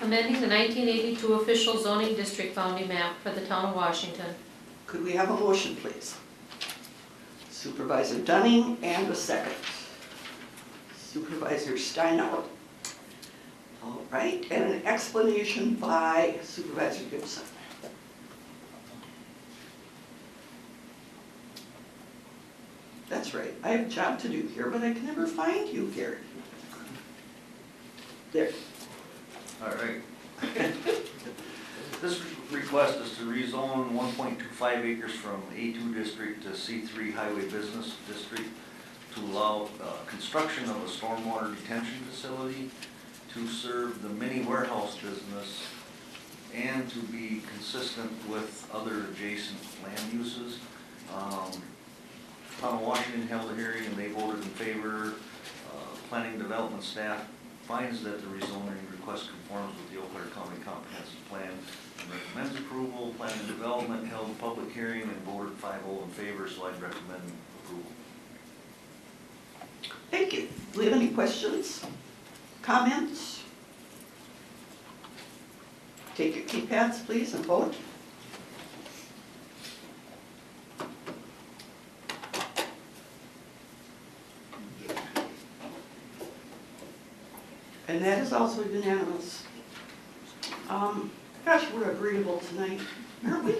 Amending the 1982 official zoning district boundary map for the town of Washington. Could we have a motion, please? Supervisor Dunning, and a second. Supervisor Steinau. All right, and an explanation by Supervisor Gibson. That's right, I have a job to do here, but I can never find you here. There. All right. This request is to rezone 1.25 acres from A2 district to C3 highway business district to allow construction of a stormwater detention facility to serve the mini warehouse business and to be consistent with other adjacent land uses. Town of Washington held a hearing and they voted in favor. Planning development staff finds that the rezoning request conforms with the Eau Claire County Comprehensive Plan and recommends approval. Planning development held a public hearing and voted 5-0 in favor, so I'd recommend approval. Thank you. Do we have any questions? Comments? Take your keypads, please, and vote. And that is also unanimous. Gosh, we're agreeable tonight, aren't we?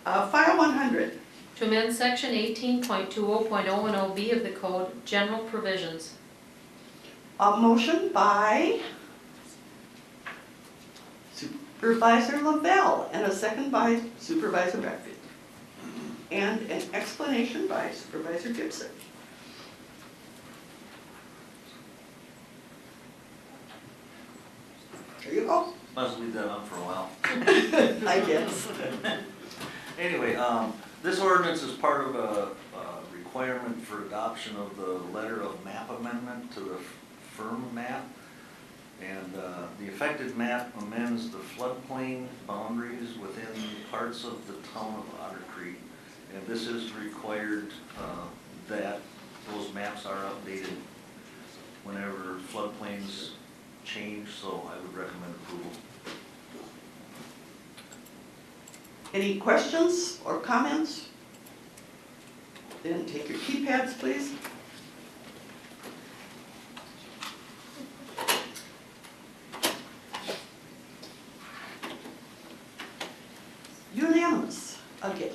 File 100. To amend section 18.20.010B of the code, general provisions. A motion by Supervisor Lavelle and a second by Supervisor Beckfield. And an explanation by Supervisor Gibson. There you go. Let's leave that on for a while. I guess. Anyway, this ordinance is part of a requirement for adoption of the letter of map amendment to the firm map. And the affected map amends the floodplain boundaries within part parts of the town of Otter Creek. And this is required that those maps are updated whenever floodplains change, so I would recommend approval. Any questions or comments? Then take your keypads, please. Unanimous again.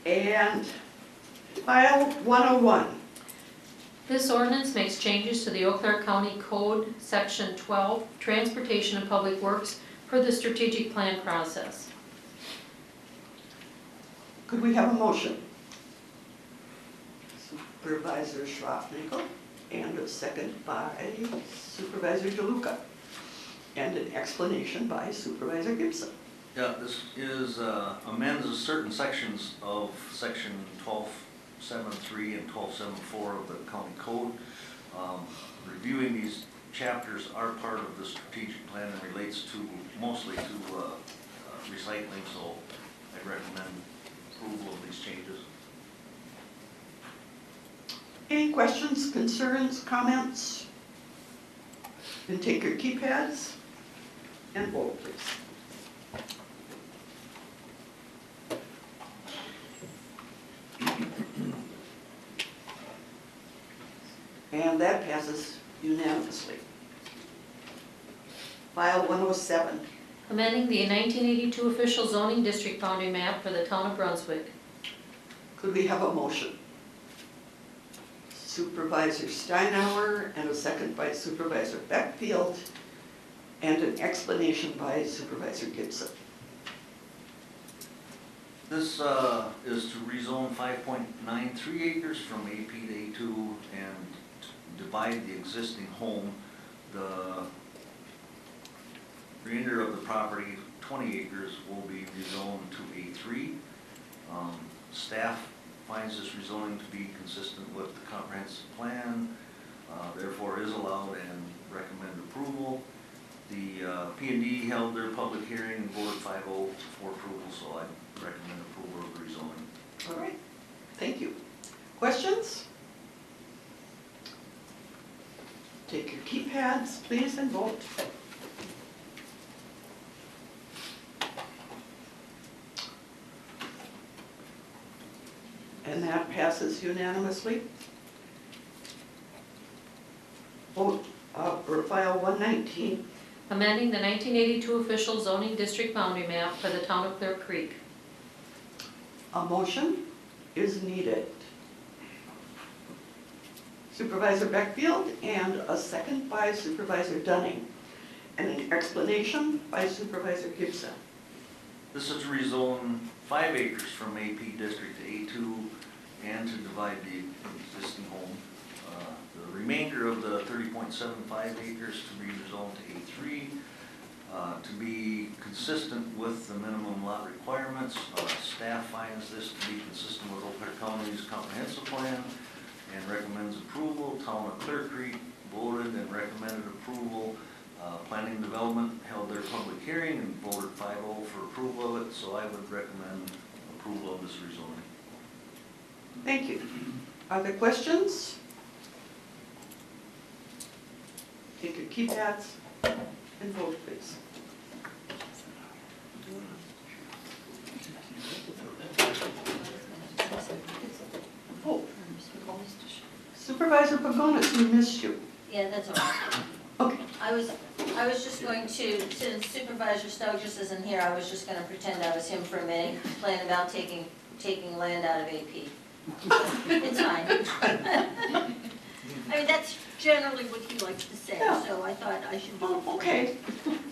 And file 101. This ordinance makes changes to the Eau Claire County Code, Section 12, Transportation and Public Works for the strategic plan process. Could we have a motion? Supervisor Schroffnickle, and a second by Supervisor DeLuca, and an explanation by Supervisor Gibson. Yeah, this is amends certain sections of section 1273 and 1274 of the county code. Reviewing these chapters are part of the strategic plan and relates to mostly to recycling, so I recommend approval of these changes. Any questions, concerns, comments? Then take your keypads and vote, please. And that passes unanimously. File 107. Amending the 1982 official zoning district boundary map for the town of Brunswick. Could we have a motion? Supervisor Steinauer and a second by Supervisor Beckfield, and an explanation by Supervisor Gibson. This is to rezone 5.93 acres from AP to A2 and divide the existing home. The remainder of the property, 20 acres, will be rezoned to A3. Staff finds this rezoning to be consistent with the comprehensive plan, therefore is allowed and recommend approval. The P&D held their public hearing and voted 5-0 for approval, so I recommend approval of the rezoning. All right, thank you. Questions? Take your keypads, please, and vote. And that passes unanimously. Vote for file 119. Amending the 1982 official zoning district boundary map for the town of Clear Creek. A motion is needed. Supervisor Beckfield and a second by Supervisor Dunning, and an explanation by Supervisor Gibson. This is to rezone 5 acres from AP district to A2 and to divide the existing home. The remainder of the 30.75 acres to be rezoned to A3 to be consistent with the minimum lot requirements. Staff finds this to be consistent with Eau Claire County's comprehensive plan and recommends approval. Town of Clear Creek voted and recommended approval. Planning and Development held their public hearing and voted 5-0 for approval of it, so I would recommend approval of this rezoning. Thank you. Are there questions? Take your keypads and vote, please. Oh, Supervisor Pagonis, we missed you. Yeah, that's all right. Okay. I was just going to, since Supervisor Stogis isn't here, I was just gonna pretend I was him for a minute, playing about taking land out of AP. It's fine. I mean, that's generally what he likes to say, Yeah. so I thought I should do it. Oh, okay.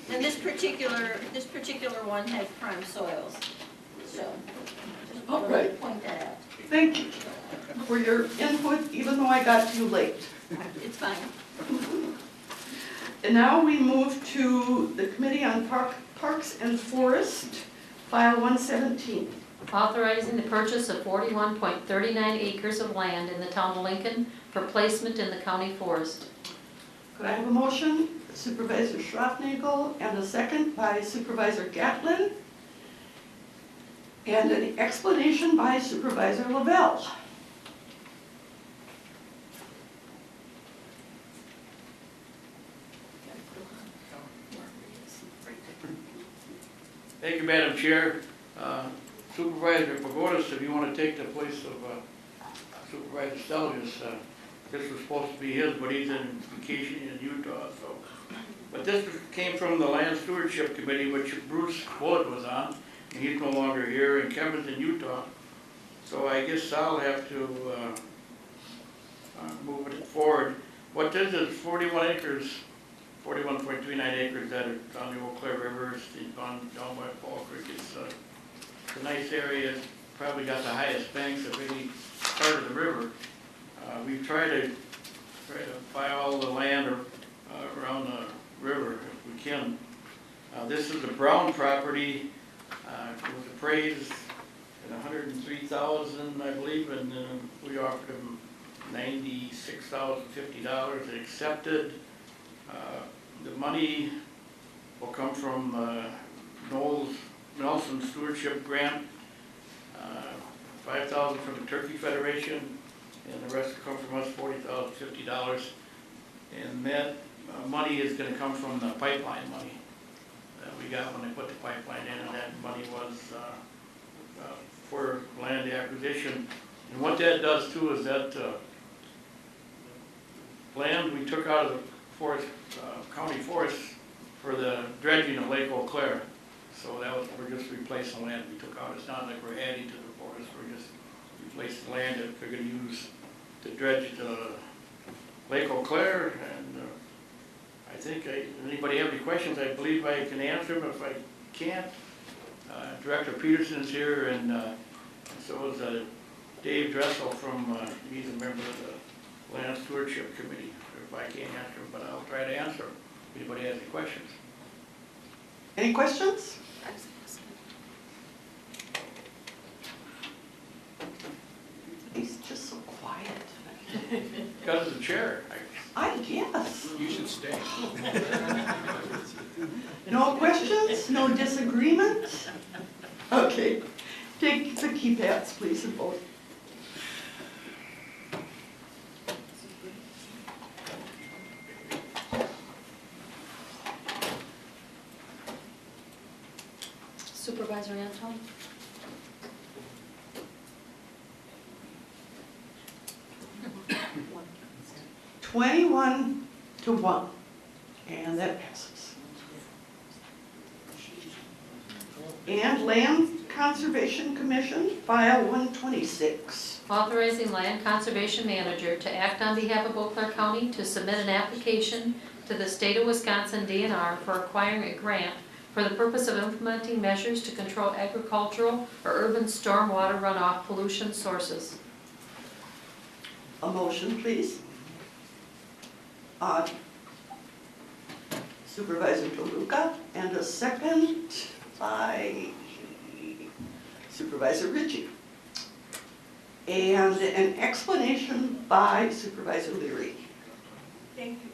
And this particular one has prime soils, so just All wanted to right. point that out. Thank you for your input, even though I got to you late. It's fine. And now we move to the Committee on Parks and Forest, file 117. Authorizing the purchase of 41.39 acres of land in the town of Lincoln for placement in the county forest. Could I have a motion? Supervisor Schroffnagel, and a second by Supervisor Gatlin. And an explanation by Supervisor Lavelle. Thank you, Madam Chair. Supervisor Pagodas, if you want to take the place of Supervisor Stelios, this was supposed to be his, but he's in vacation in Utah, so. But this came from the Land Stewardship Committee, which Bruce Wood was on, and he's no longer here, and Kevin's in Utah. So I guess I'll have to move it forward. What this is 41 acres, 41.39 acres that are on the Eau Claire River, it's down by Fall Creek. It's a nice area. It's probably got the highest banks of any part of the river. We've tried to buy all the land around the river if we can. This is the Brown property. It was appraised at $103,000, I believe, and we offered him $96,050. They accepted. The money will come from Nelson Stewardship Grant, $5,000 from the Turkey Federation, and the rest will come from us, $40,050. And that money is going to come from the pipeline money that we got when they put the pipeline in, and that money was for land acquisition. And what that does too is that land we took out of the forest, county forest for the dredging of Lake Eau Claire. So that was, we're just replacing land we took out. It's not like we're adding to the forest, we're just replacing land that we're going to use to dredge Lake Eau Claire. And I think, anybody have any questions, I believe I can answer them. If I can't, Director Peterson's here, and so is Dave Dressel from, he's a member of the Land Stewardship Committee. If I can't answer them, but I'll try to answer them. If anybody has any questions. Any questions? He's just so quiet. Because of the chair. I guess. You should stay. No questions? No disagreement? Okay. Take the keypads, please, and vote. Supervisor Anton? $21 to 1, and that passes. And Land Conservation Commission, File 126. Authorizing Land Conservation Manager to act on behalf of Eau Claire County to submit an application to the State of Wisconsin DNR for acquiring a grant for the purpose of implementing measures to control agricultural or urban stormwater runoff pollution sources. A motion, please. Supervisor DeLuca, and a second by Supervisor Ritchie. And an explanation by Supervisor Leary. Thank you.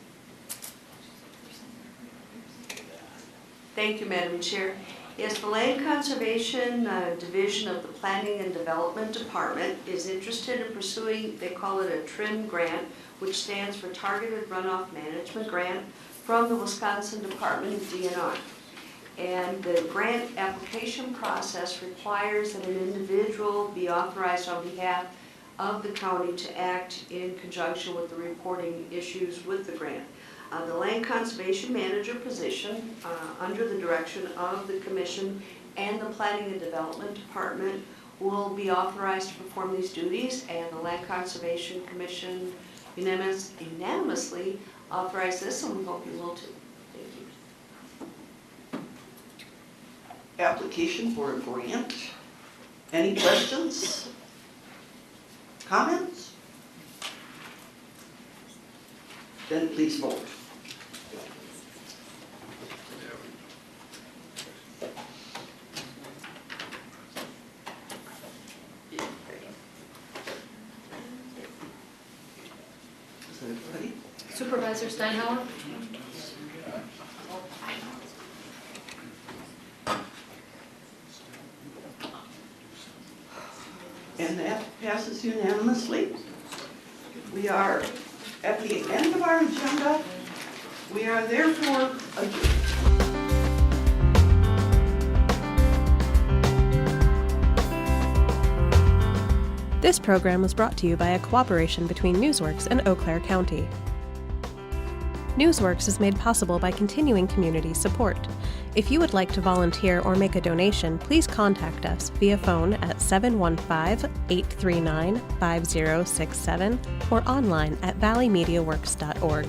Thank you, Madam Chair. Yes, the Land Conservation Division of the Planning and Development Department is interested in pursuing, they call it a TRIM grant, which stands for Targeted Runoff Management Grant, from the Wisconsin Department of DNR. And the grant application process requires that an individual be authorized on behalf of the county to act in conjunction with the reporting issues with the grant. The Land Conservation Manager position, under the direction of the Commission and the Planning and Development Department, will be authorized to perform these duties, and the Land Conservation Commission unanimously authorized this, and we hope you will too. Thank you. Application for a grant. Any questions? Comments? Then please vote. Supervisor Steinhauer? And that passes unanimously. We are at the end of our agenda. We are therefore adjourned. This program was brought to you by a cooperation between Newsworks and Eau Claire County. Newsworks is made possible by continuing community support. If you would like to volunteer or make a donation, please contact us via phone at 715-839-5067 or online at valleymediaworks.org.